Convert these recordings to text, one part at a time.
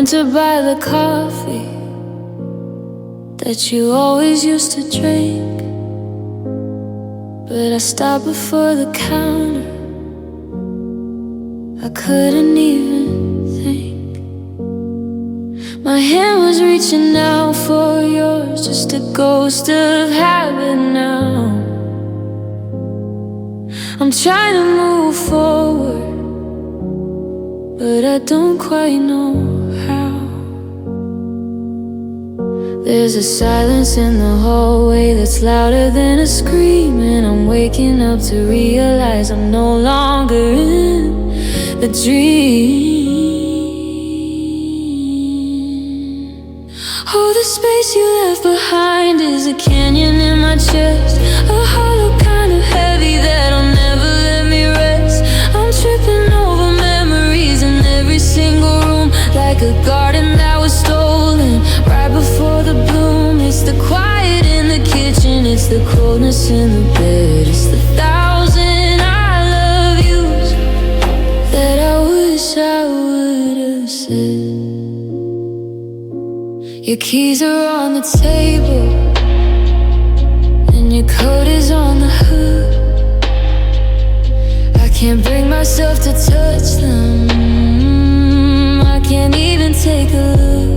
went to buy the coffee that you always used to drink, but I stopped before the counter. I couldn't even think. My hand was reaching out for yours, just a ghost of habit now. I'm trying to move forward, but I don't quite know how. There's a silence in the hallway that's louder than a scream, and I'm waking up to realize I'm no longer in a dream. Oh, the space you left behind is a canyon in my chest, a hollow kind of heavy that'll never let me rest. I'm tripping over memories in every single room, like a garden that was stolen right before the bloom. It's the quiet in the kitchen, it's the coldness in the bed, it's the thousand I love yous that I wish I would have said. Your keys are on the table and your coat is on the hood. I can't bring myself to touch them, I can't even take a look.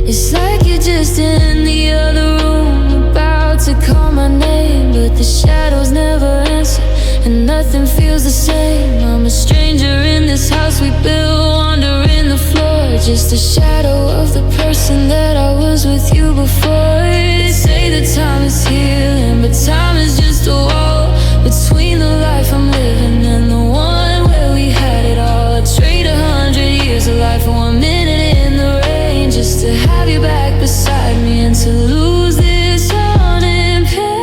It's like you're just in the other room, about to call my name, but the shadows never answer and nothing feels the same. I'm a stranger in this house we built, wandering the floor, just a shadow of the person that I was with you before. They say that time is healing, but time is just a wall between the life I'm living and the one where we had it all. I'd trade 100 years of life for 1 minute in the rain, just to have you back beside me and to lose this unimpaired.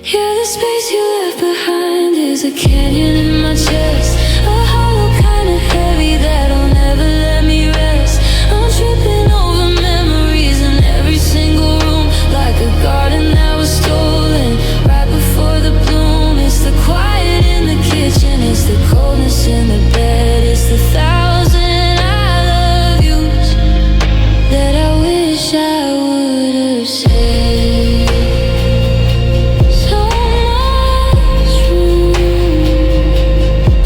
Yeah, the space you left behind is a canyon in my chest, a hollow kind of heavy that'll never let me rest. I'm tripping over memories in every single room, like a garden that was stolen right before the bloom. It's the quiet in the kitchen, it's the coldness in the bed, it's the thousand I love yous that I wish I would have said. So much room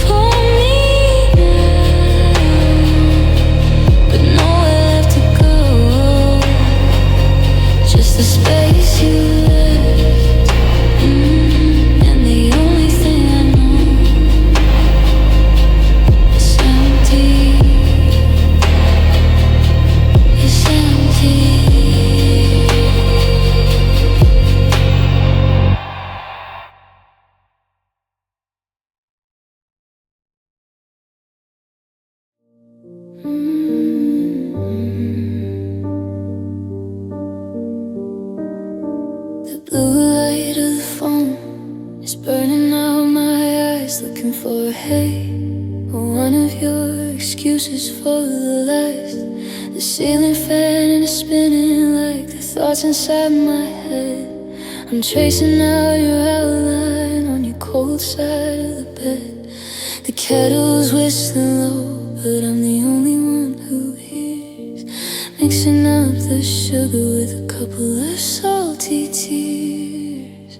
for me now, but nowhere left to go, just the space you left, and the only thing I know is empty, it's empty. The blue light of the phone is burning out my eyes, looking for a hey, one of your excuses for the lies. The ceiling fan is spinning like the thoughts inside my head. I'm tracing out your outline on your cold side of the bed. The kettle's whistling low, but I'm the only one who hears, mixing up the sugar with a couple of salty tears.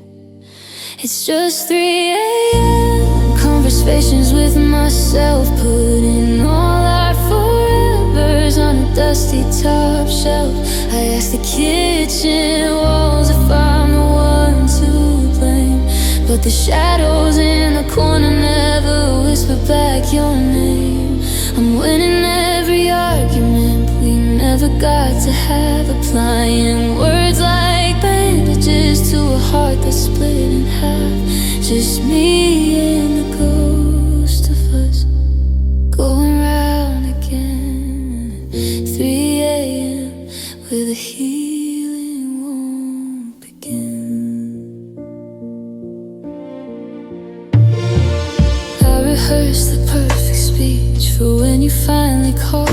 It's just 3 a.m. Conversations with myself, putting all our forevers on a dusty top shelf. I ask the kitchen walls if I'm the one to blame, but the shadows in the corner never whisper back your name. I'm winning every argument, we never got to have, applying words like bandages to a heart that's split in half. Just me and the ghost of us going round again at 3 a.m. where the healing won't begin. I rehearsed the perfect speech for when you finally call.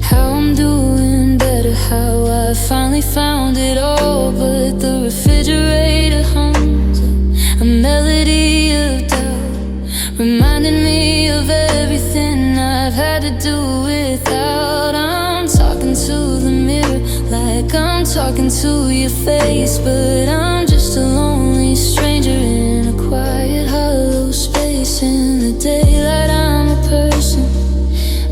How I'm doing better, how I finally found it all, but the refrigerator hums a melody of doubt, reminding me of everything I've had to do without. I'm talking to the mirror like I'm talking to your face, but I'm just a lonely stranger in a quiet hollow space. In the daylight I'm a person,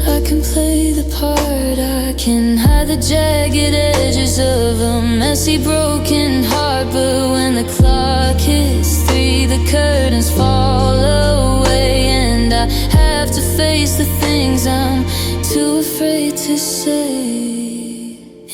I can play the part, I can hide the jagged edges of a messy broken heart. But when the clock hits 3, the curtains fall away, and I have to face the things I'm too afraid to say.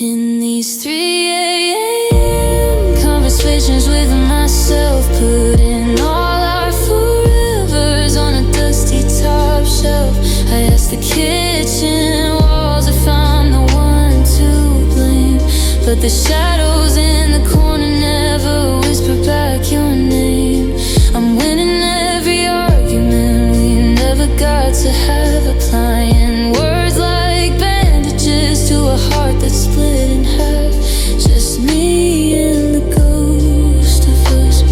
In these 3 a.m. conversations with myself, putting all our forevers on a dusty top shelf, I ask the kitchen walls if I'm the one to blame, but the shadows in the corner never whisper back your name. I'm winning every argument, we never got to have applying words like bandages to a heart that's split in half. Just me and the ghost of us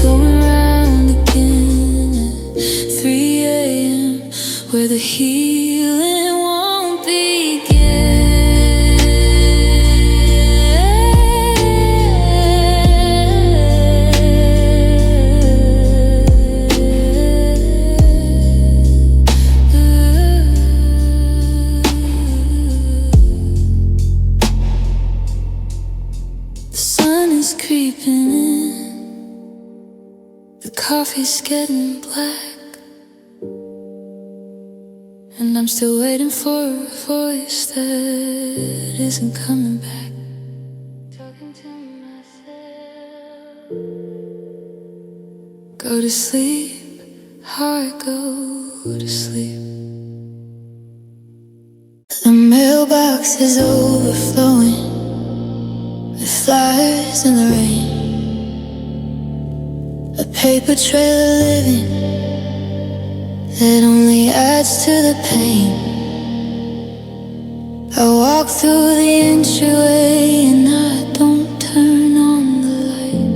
going round again at 3 a.m. where the healing won't begin. The sun is creeping in, the coffee's getting black, and I'm still waiting for a voice that isn't coming back. Talking to myself. Go to sleep, heart, go to sleep. The mailbox is overflowing with flowers in the rain, a paper trail of living that only adds to the pain. I walk through the entryway and I don't turn on the light.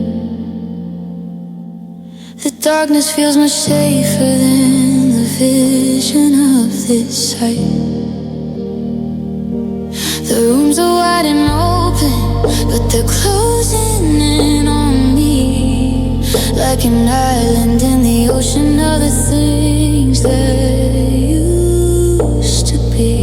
The darkness feels much safer than the vision of this sight. The rooms are wide and open, but they're closing in on me, like an island in the ocean of the things that used to be.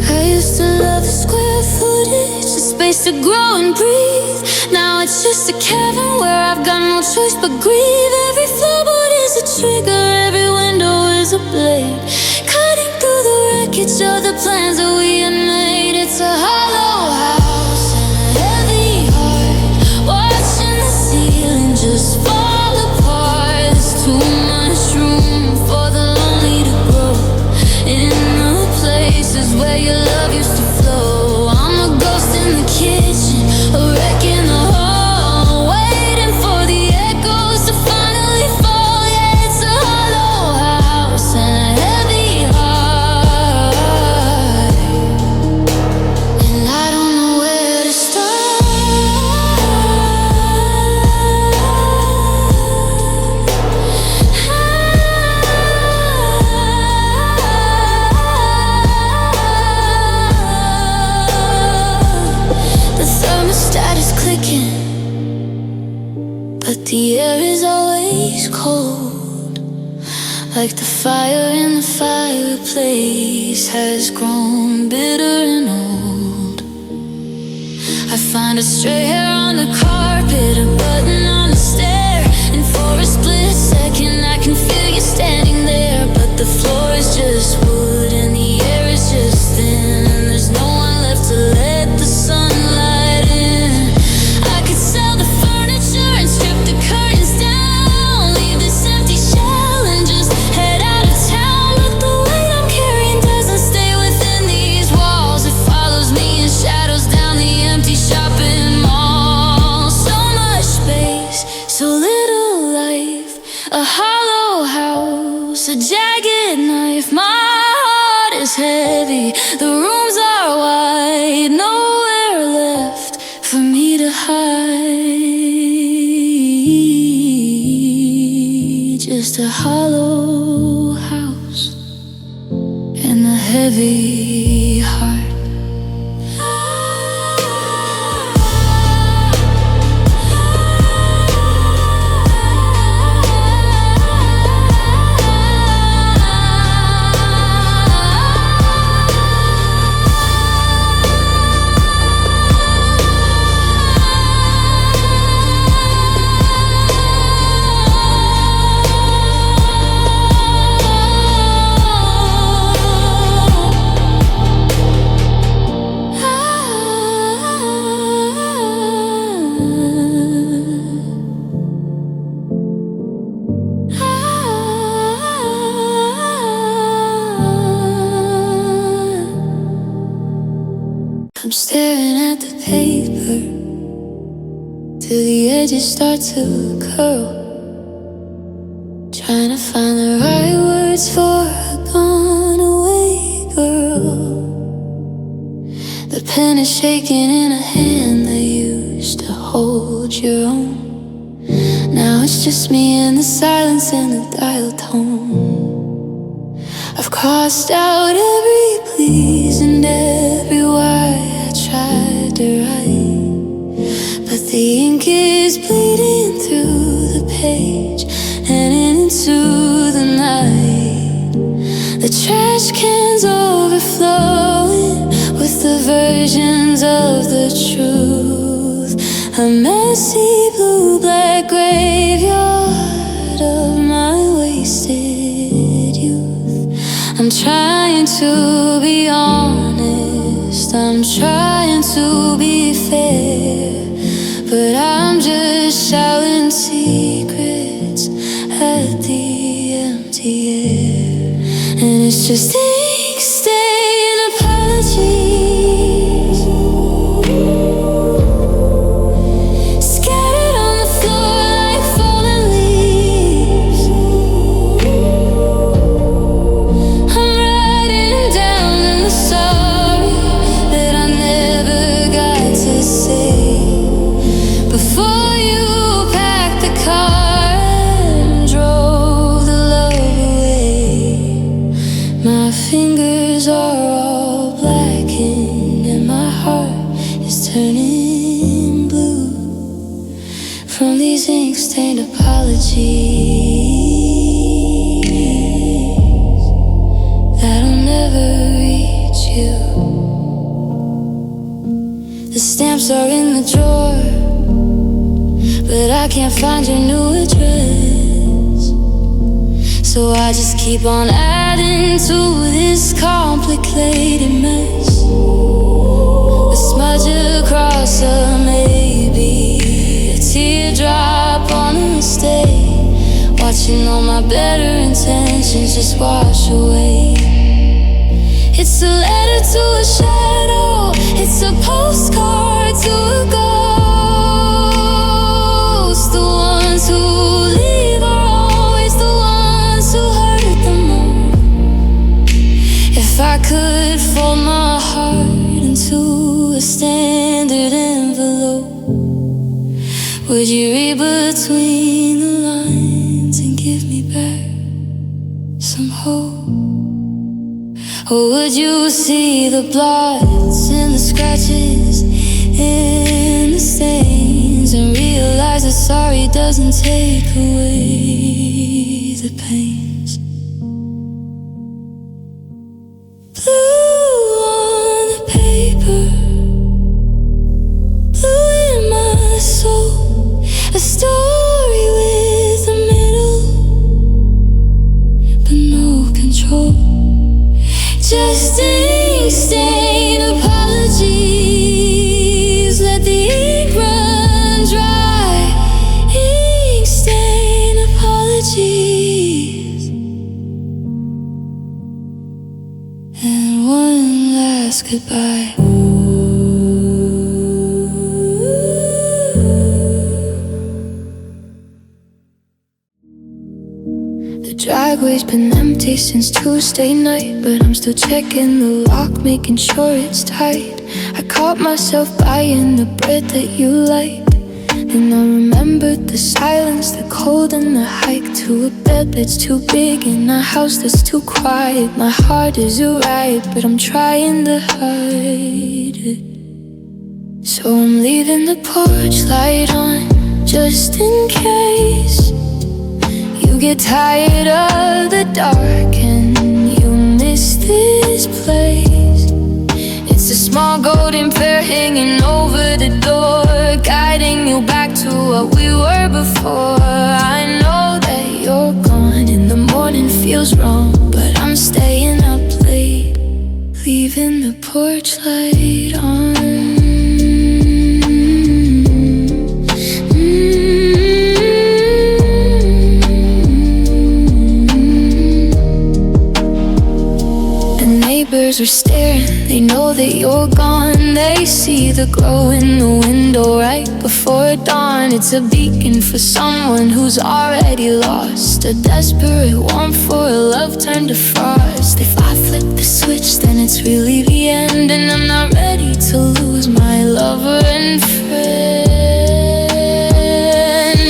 I used to love the square footage, the space to grow and breathe. Now it's just a cabin where I've got no choice but grieve. Every floorboard is a trigger, every window is a blade, cutting through the wreckage of the plans that we had made. It's a hollow house and a heavy heart, watching the ceiling just fall apart. There's too much room for the lonely to grow in the places where your love used to flow. I'm a ghost in the kitchen, a wreck in the hall, waiting for the echoes to finally fall. Yeah, it's a hollow house and a heavy heart, and I don't know where to start. The thermostat is clicking, but the air is always cold, like the fire in the fireplace has grown bitter and old. I find a stray hair on the carpet, a button on the stair, and for a split second I can feel you standing there. But the floor is just wood and the air is just thin, and there's no one left to let the sunlight in. I could sell the furniture and strip the curtains down, leave this empty shell and just head out of town. But the weight I'm carrying doesn't stay within these walls, it follows me in shadows down the empty shopping mall. So much space, so little life, a hollow house, a jagged knife. My heart is heavy, the rooms are wide heavy heart. I'm staring at the paper till the edges start to curl, trying to find the right words for a gone away girl. The pen is shaking in a hand that used to hold your own. Now it's just me and the silence and the dial tone. I've crossed out every please and every why I tried to write, but the ink is bleeding through the page and into the night. The trash cans overflowing with the versions of the truth. A messy blue-black graveyard of my wasted youth. I'm trying to be honest, I'm trying to be fair, but I'm just shouting secrets at the empty air. And it's just ink stain apologies scattered on the floor like fallen leaves. I'm writing down the sorry that I never got to say before you packed the car and drove the love away. My fingers are all blackened and my heart is turning blue from these ink-stained apologies that'll never reach you. The stamps are in the drawer, but I can't find your new address. So I just keep on adding to this complicated mess. A smudge across a maybe, a teardrop on a mistake, watching all my better intentions just wash away. It's a letter to a shadow, it's a postcard to a ghost. The ones who leave are always the ones who hurt the most. If I could fold my heart into a standard envelope, would you read between the lines and give me back some hope? Or would you see the blots and the scratches and the stains and realize that sorry doesn't take away the pains? Blue on the paper, blue in my soul, a story with a middle, but no control. Just ink-stained apologies, let the ink run dry. Ink-stained apologies, and one last goodbye. The driveway's been empty since Tuesday night, but I'm still checking the lock, making sure it's tight. I caught myself buying the bread that you liked, And I remembered the silence, the cold and the hike to a bed that's too big and a house that's too quiet. My heart is a riot, but I'm trying to hide it. So I'm leaving the porch light on, just in case you get tired of the dark and you miss this place. It's a small golden pair hanging over the door, guiding you back to what we were before. I know that you're gone and the morning feels wrong, but I'm staying up late, leaving the porch light on. Neighbors are staring, they know that you're gone. They see the glow in the window right before dawn. It's a beacon for someone who's already lost, a desperate warmth for a love turned to frost. If I flip the switch, then it's really the end, and I'm not ready to lose my lover and friend.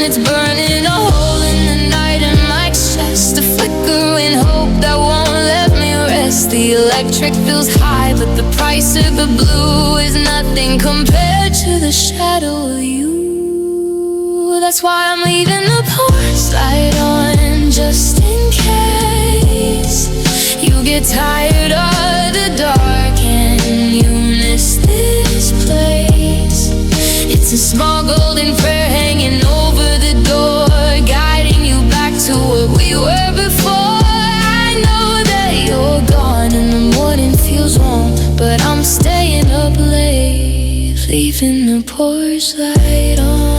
It's burning a hole in the night in my chest, a flickering hope that won't let me rest. The electric feels high, but the price of the blue is nothing compared to the shadow of you. That's why I'm leaving the porch light on, just in case you get tired of the dark and you miss this place. It's a small golden prayer hanging over the door, guiding you back to what we were before. I know that you're gone and the morning feels warm, but I'm staying up late, leaving the porch light on.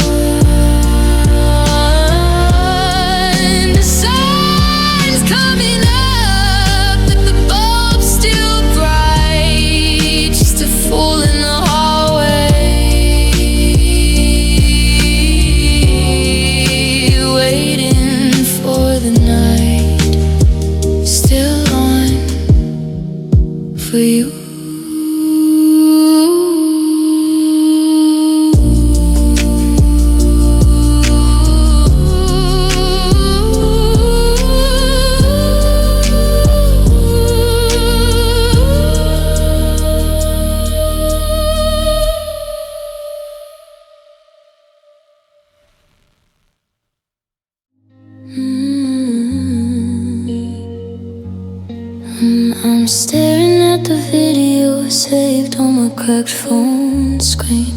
The sun's coming up, but the bulb's still bright, just a fool in the hallway, waiting for the night, still on for you. I'm staring at the video saved on my cracked phone screen.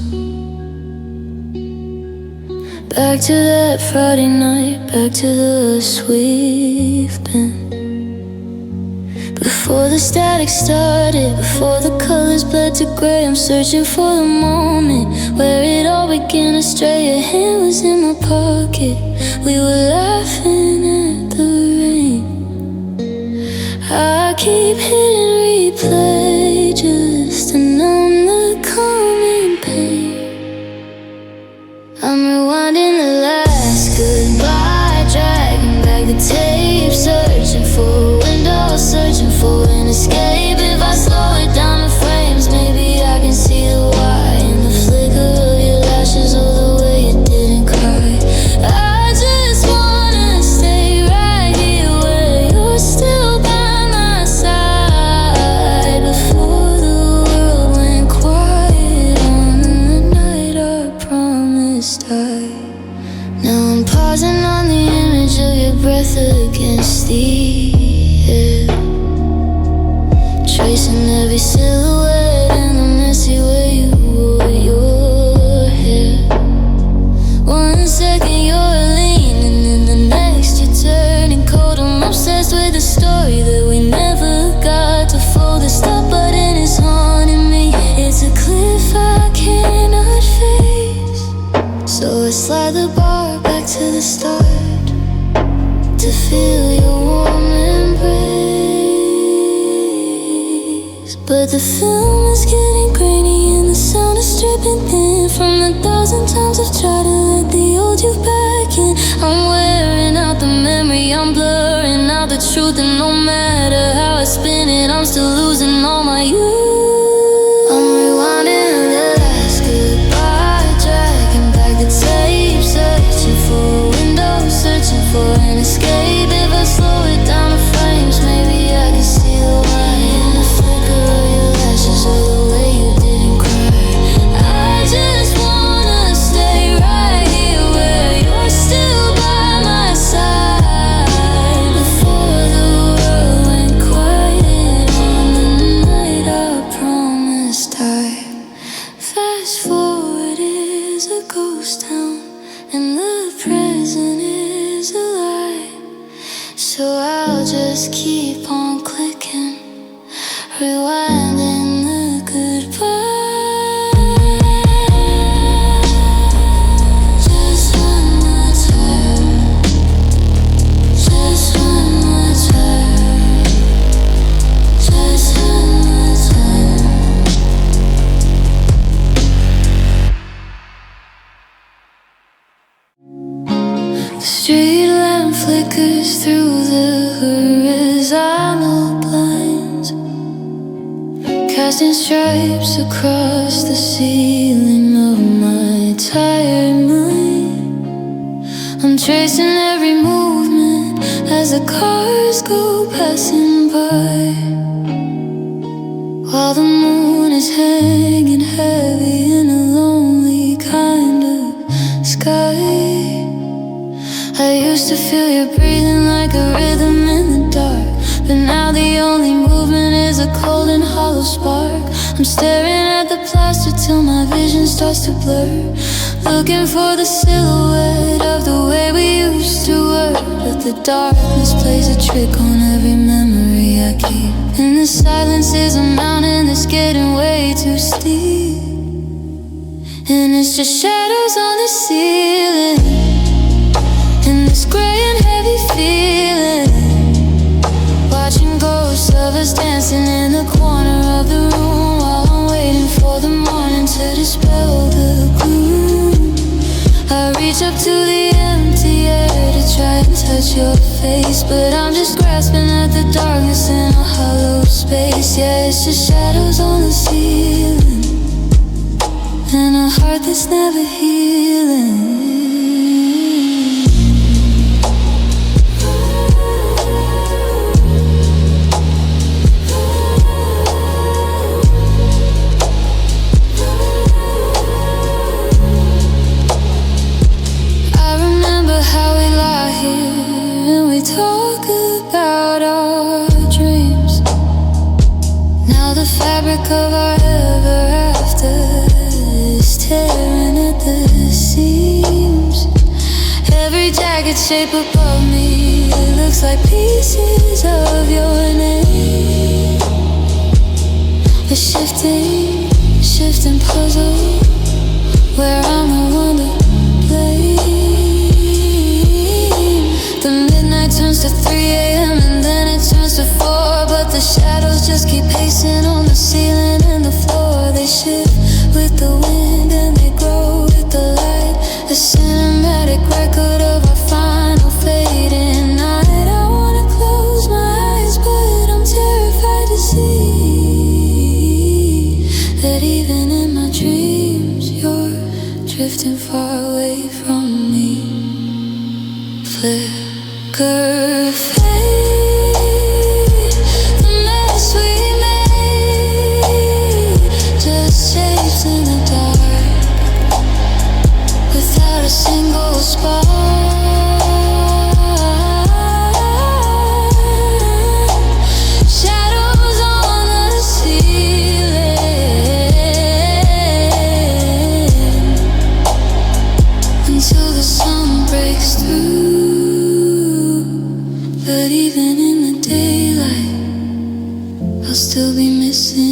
Back to that Friday night, back to the us we've been. Before the static started, before the colors bled to gray, I'm searching for the moment where it all began to stray. Your hand was in my pocket, we were laughing at the rain. I keep hitting replay just to numb the common pain. I'm rewinding the last goodbye, dragging back the tape, searching for a window, searching for an escape. If I slow it down to frames, maybe I can see the why in the flicker of your lashes or the way you didn't cry. I just wanna stay right here where you're still by my side, before the world went quiet on the night our promise died. Now I'm pausing on the image of your breath against the air, tracing every silhouette in the messy way you wore your hair. 1 second you're leaning, and the next you're turning cold. I'm obsessed with the story that we never got to fold. The stop button is haunting me, it's a cliff I cannot face. So I slide the bar back to the start, to feel your warm embrace. But the film is getting grainy and the sound is stripping thin from the 1,000 times I've tried to let the old you back in. I'm wearing out the memory, I'm blurring out the truth, and no matter how I spin it, I'm still losing all my youth. I'm rewinding the last goodbye, dragging back the tape, through the horizontal blinds, casting stripes across the ceiling of my tired mind. I'm tracing every movement as the cars go passing by, while the moon is hanging heavy in a lonely kind of sky. I used to feel you breathing like a rhythm in the dark, but now the only movement is a cold and hollow spark. I'm staring at the plaster till my vision starts to blur, looking for the silhouette of the way we used to work. But the darkness plays a trick on every memory I keep, and the silence is a mountain that's getting way too steep. And it's just shadows on the ceiling, and this gray and heavy feeling, watching ghosts of us dancing in the corner of the room, while I'm waiting for the morning to dispel the gloom. I reach up to the empty air to try and touch your face, but I'm just grasping at the darkness in a hollow space. Yeah, it's just shadows on the ceiling, and a heart that's never healing. How we lie here and we talk about our dreams. Now the fabric of our ever after is tearing at the seams. Every jagged shape above me, it looks like pieces of your name. A shifting puzzle where I'm the one to blame. The midnight turns to 3 a.m. and then it turns to 4, but the shadows just keep pacing on the ceiling and the floor. They shift with the wind and they grow with the light, a cinematic record of our final fading night. I wanna close my eyes, but I'm terrified to see that even in my dreams you're drifting far away from me. Flicker fade, the mess we made, just shapes in the dark, without a single spark. Shadows on the ceiling, until the sun breaks through. But even in the daylight, I'll still be missing you.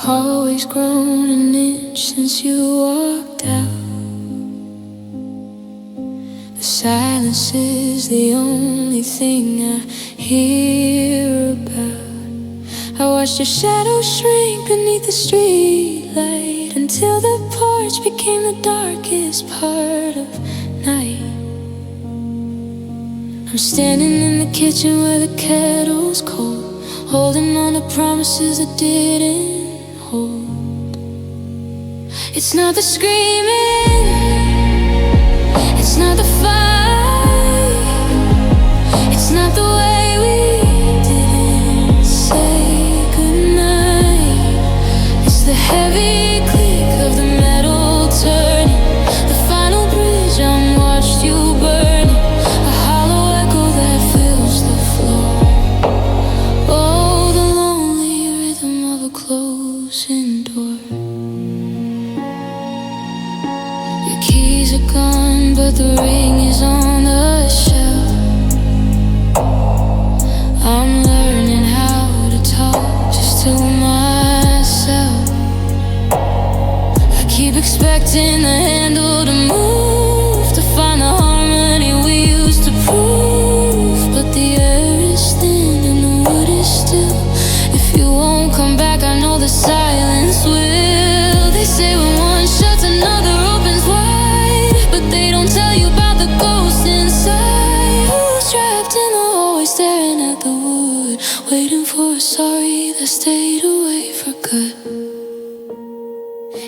Always grown an inch since you walked out. The silence is the only thing I hear about. I watched your shadow shrink beneath the streetlight, until the porch became the darkest part of night. I'm standing in the kitchen where the kettle's cold, holding on to promises that didn't hold. It's not the screaming, it's not the fight, it's not the way we didn't say goodnight. It's the heavy click of the metal turning, the final bridge on watched you burning, a hollow echo that fills the floor. Oh, the lonely rhythm of a closing door. waiting for a sorry that stayed away for good.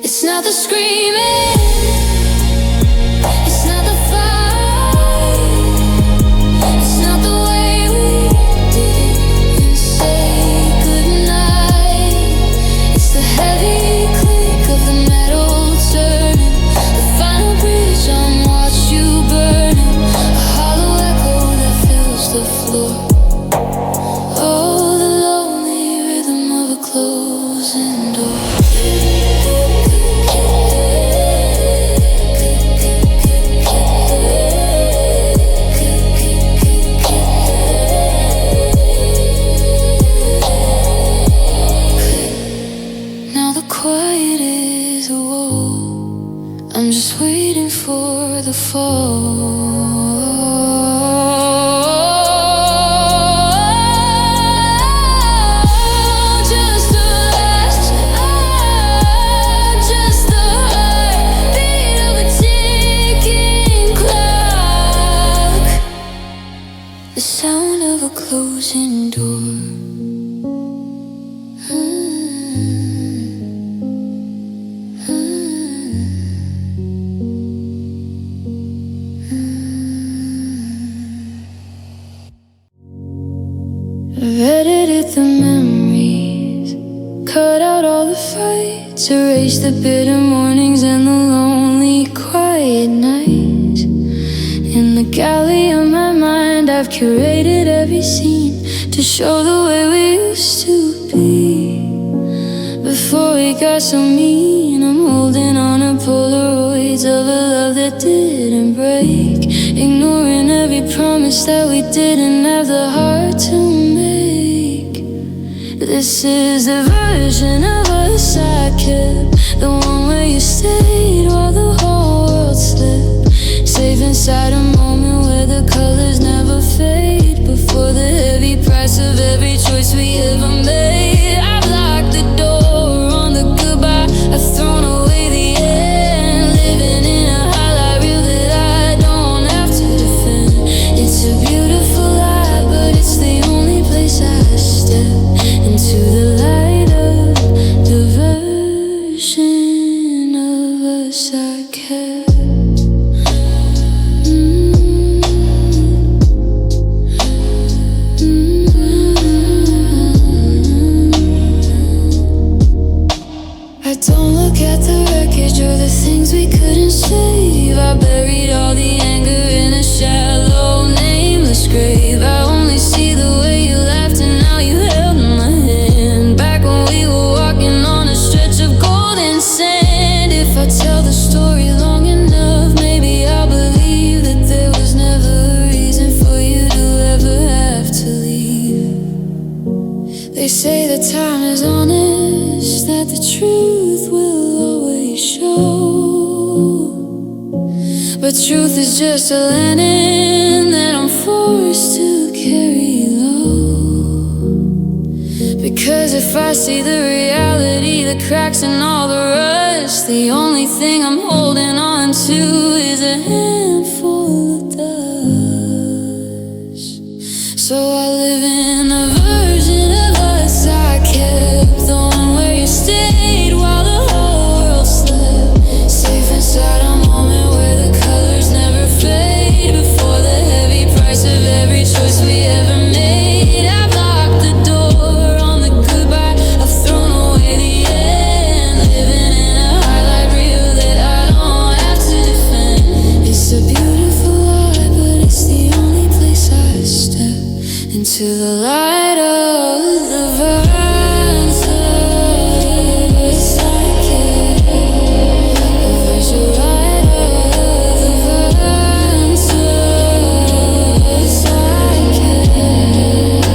It's not the screaming, it's not the fight, it's not the way we didn't say goodnight. It's the heavy click of the metal turning, the final bridge on watch you burning, a hollow echo that fills the floor. Oh, the lonely rhythm of a closing door. Quiet is a woe. I'm just waiting for the fall. Just the last, just the heartbeat of a ticking clock. The sound of a closing door. I've edited the memories, cut out all the fights, erased the bitter mornings and the lonely quiet nights. In the gallery of my mind I've curated every scene to show the way we used to be before we got so mean. I'm holding on to Polaroids of a love that didn't break, ignoring every promise that we didn't have the heart to make. This is the version of us I kept, the one where you stayed while the whole world slept, safe inside a moment where the colors never fade, before the heavy price of every choice we ever made. I've locked the door on the goodbye, I've thrown away the end, living in a highlight reel that I don't have to defend. It's a beautiful lie, but it's the only place I step into the light of the version of us I kept. I don't look at the wreckage or the things we couldn't save. I buried all the anger in a shallow, nameless grave. I only see the way you laughed and now you held my hand, back when we were walking on a stretch of golden sand. If I tell the story long enough, maybe I'll believe that there was never a reason for you to ever have to leave. They say that time is honest, that the truth will always show, but truth is just a lantern that I'm forced to carry low. Because if I see the reality, the cracks and all the rust, the only thing I'm holding on to is a handful of dust. So I live in a version of us I kept, the one where you stayed while the whole world slept, safe inside a moment where the colors never fade, before the heavy price of every choice we ever made. I've locked the door on the goodbye, I've thrown away the end, living in a highlight reel that I don't have to defend. It's a beautiful lie, but it's the only place I step into the light of the verse I kept. There's a light of the verse I kept.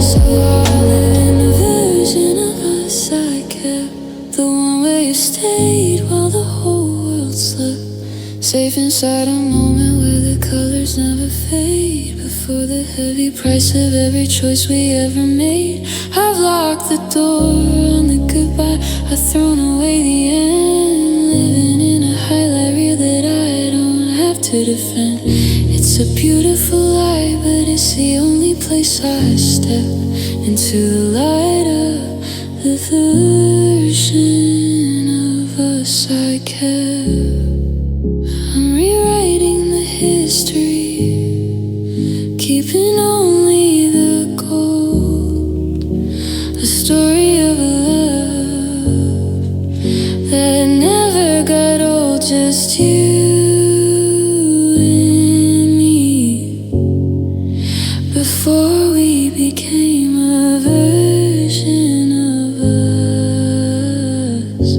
So I'll live in the version of us I kept, the one where you stayed while the whole world slept, safe inside a moment where the colors never fade, before the heavy price of every choice we ever made. I've locked the door on the goodbye, I've thrown away the end, living in a highlight reel that I don't have to defend. It's It's a beautiful lie, but it's the only place I step into the light of the version of us I kept. I'm rewriting the history, keeping only the gold. A story of a love that never got old, just you. Before we became a version of us,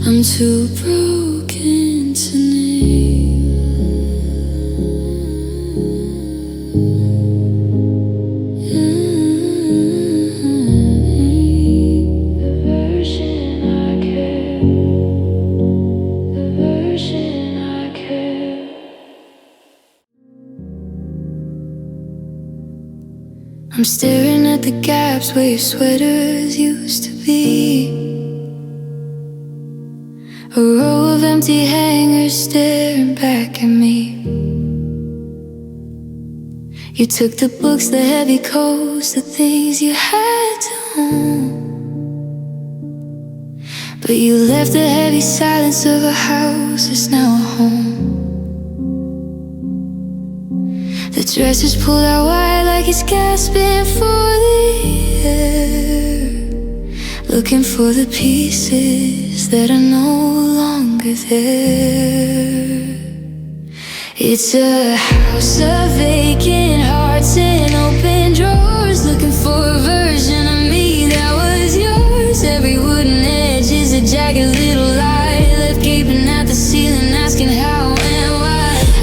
I'm too broken to name. The version I kept, the version I kept. I'm staring at the gaps where your sweaters used to be. A row of empty hangers staring back at me. You took the books, the heavy coats, the things you had to own. But you left the heavy silence of a house that's now a home. The dress is pulled out wide like it's gasping for the air, looking for the pieces that are no longer there. It's a house of vacant hearts and open drawers, looking for a version of me that was yours. Every wooden edge is a jagged little lie, left gaping at the ceiling, asking how and why.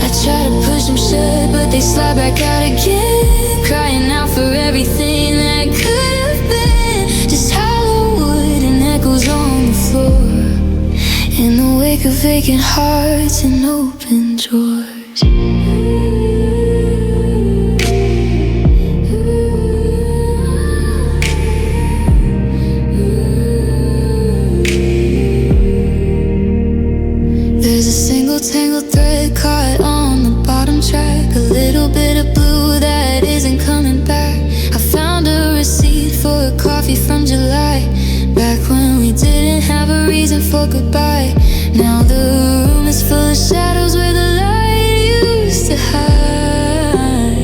I try to push them shut, but they slide back out again, crying out for everything that could have been. Just hollow wood and echoes on the floor, in the wake of vacant hearts and open drawers. There's a single tangled thread caught on the bottom track, a little bit of blue that isn't coming back. I found a receipt for a coffee from July, back when we didn't have a reason for goodbye. Now the room is full of shadows where the light used to hide,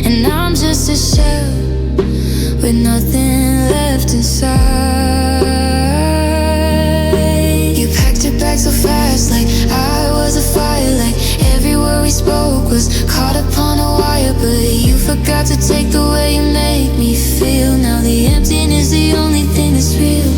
and I'm just a shell with nothing left inside. You packed your bag so fast, like I was a fire, like every word we spoke was caught upon a wire. But you forgot to take the way you make me feel. Now the emptiness is the only thing that's real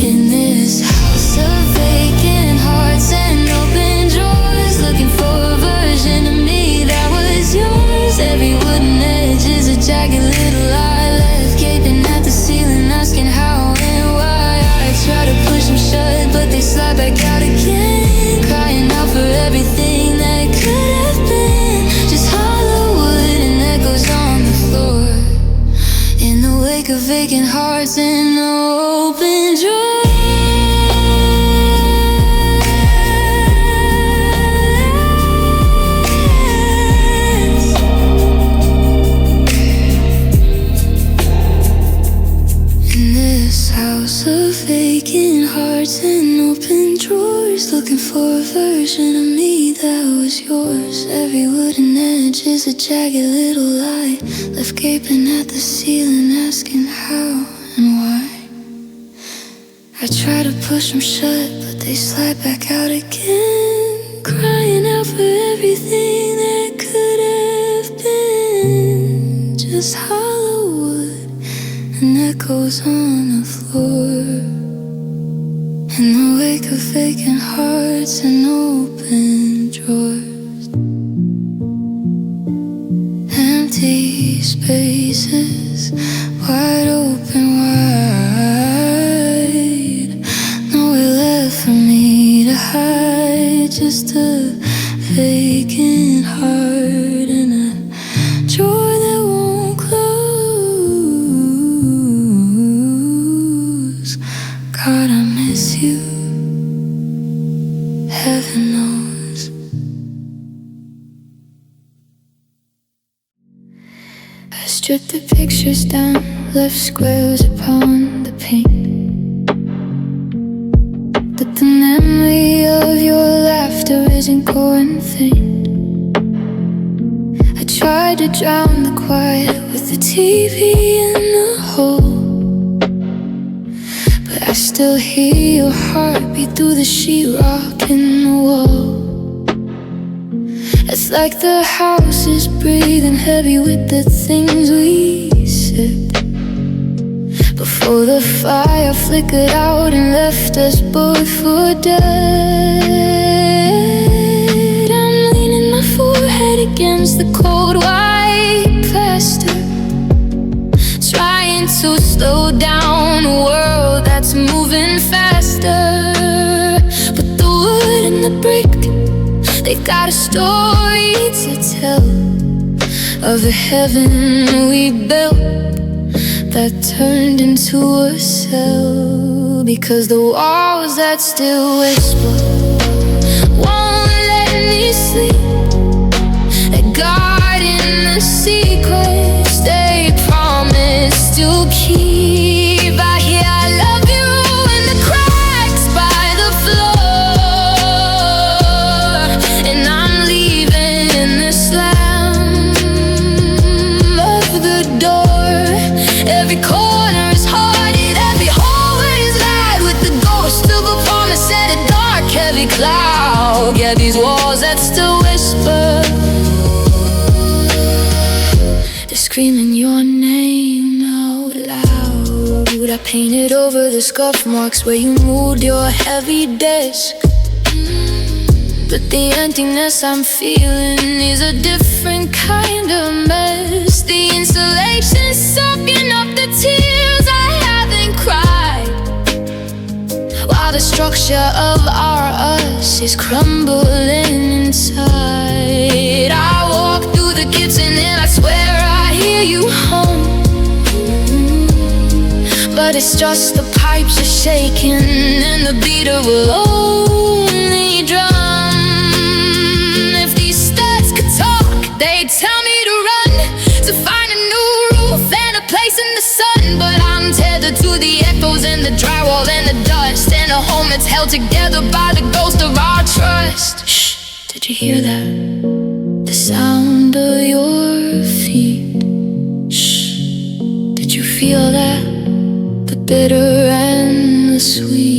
in this house of vacant hearts and open drawers, looking for a version of me that was yours. Every wooden edge is a jagged little lie, left gaping at the ceiling, asking how and why. I try to push them shut, but they slide back out again, crying out for everything that could have been. Just hollow wood and echoes on the floor, in the wake of vacant hearts and open drawers. House of vacant hearts and open drawers, looking for a version of me that was yours. Every wooden edge is a jagged little lie, left gaping at the ceiling, asking how and why. I try to push them shut, but they slide back out again, crying out for everything that could have been. Just hollow wood and echoes on the floor, in the wake of vacant hearts and open drawers. Empty spaces, wide open wide, nowhere left for me to hide. Just a vacant heart and a drawer that won't close. God, I miss you, heaven knows. I stripped the pictures down, left squares upon the paint. But the memory of your laughter isn't going faint. I tried to drown the quiet with the TV in the hole, but I still hear your heartbeat through the sheetrock in the wall. It's like the house is breathing heavy with the things we said before the fire flickered out and left us both for dead. I'm leaning my forehead against the cold white plaster, trying to slow down a world that's moving faster. But the wood and the brick, they've got a story to tell of a heaven we built that turned into a cell. Because the walls that still whisper won't let me sleep. They're guarding the secrets they promised to keep. I hear I love you in the cracks by the floor, and I'm leaving in the slam of the door. Every corner is haunted, every hallway is light with the ghost of a promise and a dark, heavy cloud. Yeah, these walls that still whisper, they're screaming your name out loud. I painted over the scuff marks where you moved your heavy desk, but the emptiness I'm feeling is a different kind of mess. The insulation's soaking up the tears I haven't cried, while the structure of our us is crumbling inside. I walk through the kitchen and I swear I hear you hum, but it's just the pipes are shaking and the beat of a lonely drum. If these studs could talk, they'd tell me to run, to find a new roof and a place in the sun. But I'm tethered to the echoes and the drywall and the dust, and a home that's held together by the ghost of our trust. Shh, did you hear that? The sound of your feet. Shh, did you feel that? The bitter and the sweet.